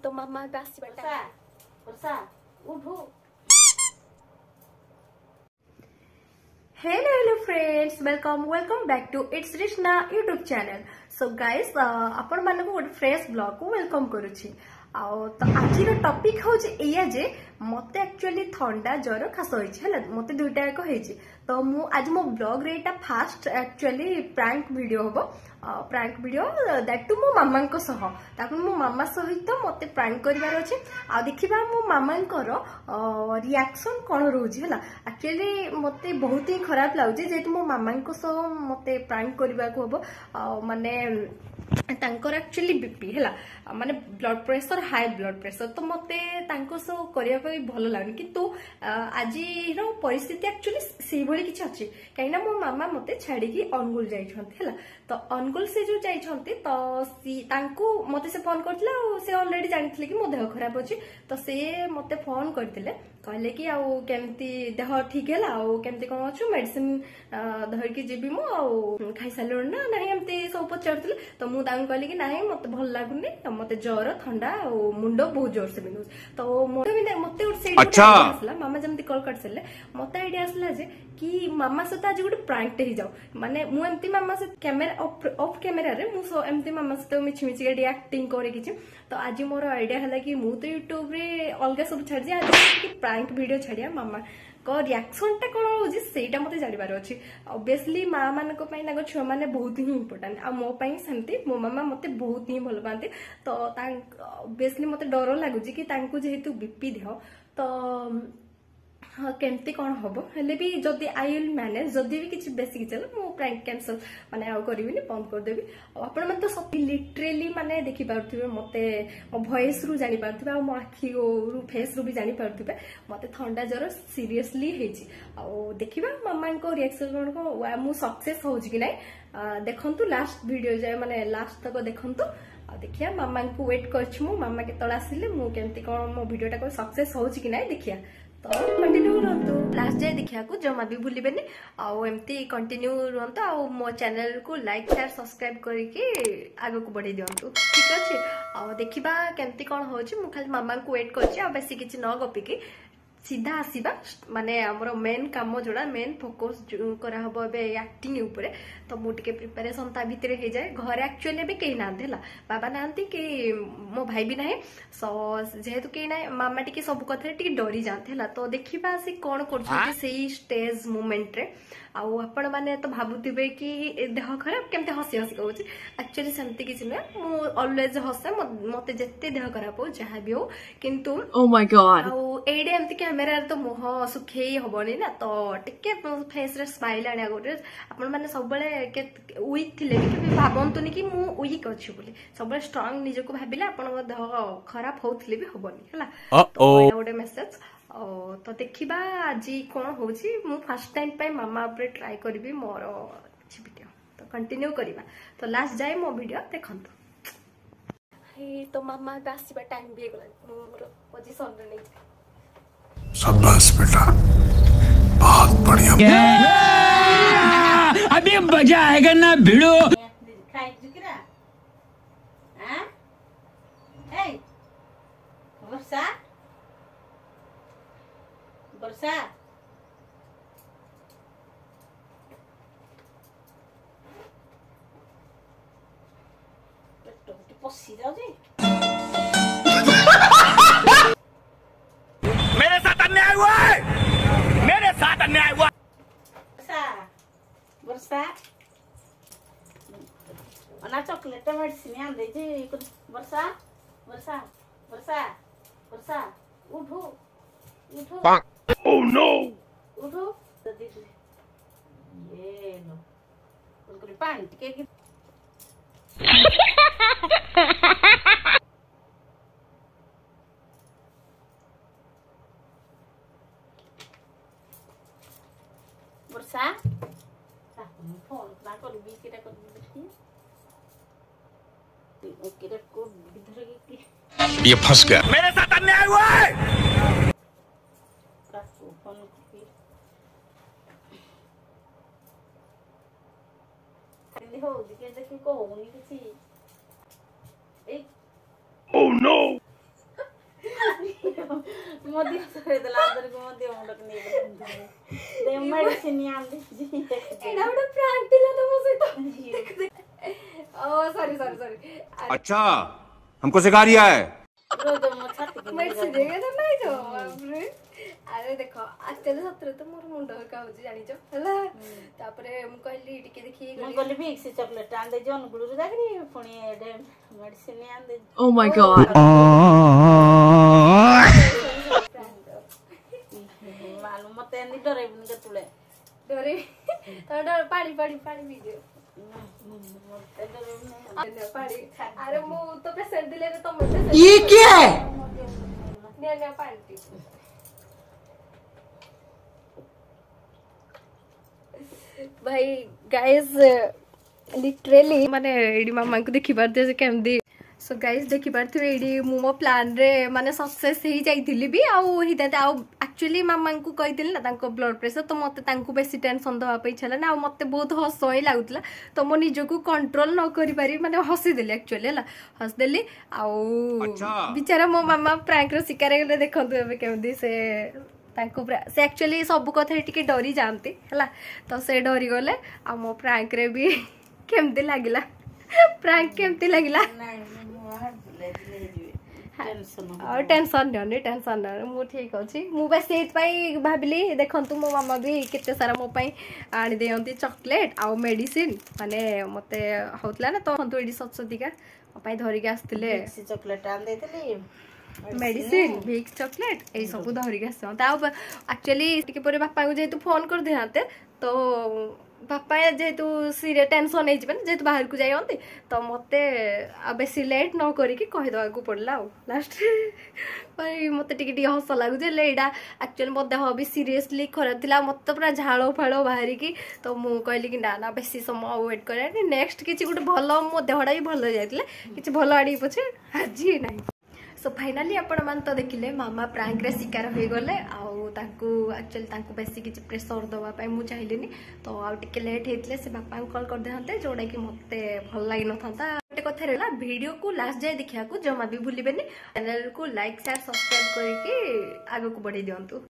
तो मामा hello friends welcome back to it's Rishna YouTube channel. So guys आपण मानक गोटे फ्रेश ब्लॉग को वेलकम करुछि। तो आज टॉपिक हूँ जे मत एक्चुअली थंडा ज्वर खास होइछि मत दुईटा एक होइछि। तो मु आज मो ब्लॉग रे एटा फास्ट एक्चुअली प्रैंक वीडियो होबो। प्रैंक वीडियो दैट टू मो मामा को सह ताकू मो मामा सहित मते प्रैंक करिवार अछि। आ देखिबा मो मामा रिएक्शन कोन रहउछि हला। एक्चुअली मते बहुत ही खराब लागुछि जेतु मो मामा को सह मते प्रैंक करिवा को होबो। माने तांकर एक्चुअली बीपी है माने blood pressure high blood pressure तो मते तांको सो करिया पे भलो लागनी किंतु आज रो परिस्थिति एक्चुअली से भली किछ अछि काइना मो मामा मते छाडी की अनुगुल जाई छथि हला। तो अनुगुल से जो जाई छथि तो सी तांको मते से फोन करथिला से ऑलरेडी जानिथिले कि मो देह खराब अछि। तो से मते फोन करथिले कहले कि आ केमती देह ठीक है केमती कौन अच्छु मेडिसिन धरिकी जीवी मु खाई सारे ना ना एमती सब पचार। तो मुझे कहली कि ना मत भल लगुनि मत ज्वर थंडा मुंड बहुत जोर से बिंधु। तो मत आसला मामा जमी कल कर सारे मत आइडिया आसला जे कि मामा सहित आज गोटे प्रांकटे ही जाऊ माने मुझे मामा सहित कैमेरा ऑफ कैमेरा रे मुझे मामा सहित मिछि मिछि एक्टिंग करे किछि। तो आज मोर आइडिया है कि मु तो यूट्यूब रे अलग सब छाड़ी आज प्रैंक वीडियो छाड़िया मामा को रिएक्शन टा कोन होजी सेटा मते जानिबार अछि। ऑब्वियसली मां मान को पई ना छुआ माने बहुत ही इंपोर्टेंट आ मो पई सेमती मो मामा मते बहुत ही भल पाते। तो ऑब्वियसली मते डर लागुची कि तांको जेहेतु बीपी देह तो हाँ केमती कौन हम हेले भी जदि आई विल मैनेज जदि भी किसी बेसिक चल मु प्रैंक कैंसल माने आउ करबिनी बंद कर देबी। आपण मन तो सब लिटरली माने देखि पारथिबे मते मो वॉइस रु जानि पारथिबे आ मो आखी रु फेस रु भी जानि पारथिबे मते ठंडा ज्वर सीरियसली हेछि। आ देखिबा मामा को रिएक्शन को मु सक्सेस होछि कि नै देखंतु लास्ट वीडियो जाय माने लास्ट तक देखंतु। देखिया मामा को वेट करछु मु मामा के तळ आसिले मु केमती कोन मो वीडियोटा को सक्सेस होछि कि नै देखिया। तो कंटिन्यू रहतु लास्ट जाए देखिया को जमा भी भूलिबेनी आउ एमती कंटिन्यू रहतु आ मो चैनल को लाइक शेयर सब्सक्राइब करके आगो को बढ़ी दियंतु ठीक अछि। आ देखिबा केमती कोन होछि मु खाली मामा को वेट करछि आ बेसी किछि न गपि की सीधा आसीबा माने हमरो मेन काम जोड़ा मेन फोकस करा हबो बे एक्टिंग ऊपर। तो मु टिके प्रिपरेशन ता भितरे हे जाए घर एक्चुअली बे केही नांथे ला बाबा नांती कि मो भाई भी नाही सो जेहेतु केही नाही मामा टिके सब कथा टिके डरी जांथे ला। तो देखिबा से कोन करछथि सेही स्टेज मोमेंट रे आउ आपण माने तो भाबुतिबे कि देह खराब केमते हसी हसी कहउछि एक्चुअली सेमती किछि नै मु ऑलवेज हसे मते जत्ते देह खराब हो जहा भी हो किंतु ओ माय गॉड आउ एडे एमती कैमेरा तो मुह सुखेई हबनी ना। तो टिके फेस रे स्माइल आनिया गोटे आपण माने सब बेले वीक थिले कि भाबंतुनी कि मु वीक अछि बोली सब बेले स्ट्रांग निज को भाबिले आपण देह खराब होउथिले भी हबनी हला। तो गोटे मेसेज तो देखिबा आज कोन होछि मु फर्स्ट टाइम पे मामा ऊपर ट्राई करबी मोर अछि वीडियो। तो कंटिन्यू करिबा तो लास्ट जाय मो वीडियो देखंतु। हे तो मामा आसीबा टाइम भी गेला मोर पोजीशन रे नै शाबाश बेटा बहुत बढ़िया अभी मजा आएगा ना भिड़ो वर्षा वर्षा पसी जाउजी मेरे साथ अन्याय हुआ है मेरे साथ अन्याय हुआ। वर्षा अना चॉकलेट मेडिसिन आन दे जे वर्षा वर्षा वर्षा वर्षा उठो उठो ओह नो उठो दे ये नो उनको पानी के वर्षा फोन ना कर भी केटा कर देखी केटा को इधर की ये फंस गया मेरे साथ अन्याय हुआ है। फोन हो दिखे देखि को होनी किसी एक ओह नो मोदी सरेदला अंदर को मोदी मुंडक नहीं दे मेडिसिन आन दे एडा बड़ा प्रैंक दिला तो मुझे तो ओ सॉरी सॉरी सॉरी अच्छा हमको सिखा रिया है रोज मो छाती मेडिसिन देगे तो नहीं जो अरे देखो एक्चुअली सतरे तो मोर मुंड का होजी जानि जो हला तापरे हम कहली टिके देखि मैं कहली विक्स चॉकलेट आन दे जन गुलु जाकरी पुणी एडे मेडिसिन आन दे Oh my god. मालूम मते एनी डरे बन के तुले डरे तो डर पानी पानी पानी पीजो मते डरे पानी अरे मु तो पेशेंट दिले तो मते ये क्या है? ने ने पानी भाई गाइस लिटरली माने एडी मामा को देखि पारते से केमदी सो गाइस देखि पारथे एडी मु मो प्लान रे माने सक्सेस ही जाइथिली भी आउ हिते आउ एक्चुअली मामा को कहिथिल ना तांको ब्लड प्रेशर तो मते तांको बेसी टेंशन दवा पे छला ना मते बहुत हस होई लागुतला तो मो निजो को कंट्रोल न करि पारी माने हसी देली एक्चुअली हला हस देली आउ बिचारा मो मामा प्रैंक रो शिकार गेले देखंतु एबे केमदी से तांको से एक्चुअली सब कथा टिके डरी जानती है तो से डरी गले आ मो प्रैंक रे भी केमती लागिला प्रैंक केमती लागिला और टेंशन नहीं टेंशन नहीं मु ठीक अच्छी मु बस से भाविली देखंतु मो मामा भी केते सारा मो पई आनी देयंती चॉकलेट आ मेडिसिन माने मते होतला ना तो हंतु एडी सत्सतिका मो पई धरि के आस्तिले चॉकलेट आन देतली मेडिसिन विक्स चॉकलेट ए सब धरि के आस एक्चुअली टिके परे बापा को जेतु फोन कर दिहाते तो बापा जेतु सीरियस टेंशन नहीं जबन जेतु बाहर को जायंती तो मते बेसी लेट न करी कि कहि दवा को पड़ला लास्ट भाई मते टिके हस लागु जे लेडा एक्चुअली मो देह भी सीरियसली खराब थिला मते पूरा झाळो फाळो बाहरी की तो मु कहली कि ना ना बेसी समय वेट करे नेक्स्ट किछि गुटे भलो मो देहडा भी भलो जायतिले किछि भलो आडी पछे हाजी नाही सो फाइनाली आपण मान तो देखिले मामा प्रैंक रे शिकार हो गले एक्चुअली बेसी किसी प्रेसर दवा मु चाहिए तो आउ टिके लेट होते से बापा कॉल कर देते जोड़ा कि मत भल लगी न था गोटे कथा रहा वीडियो को लास्ट जाए देखा जमा भी भूलिबेनी चैनल को लाइक शेयर सब्सक्राइब करके आगे को बढ़ी दिंतु।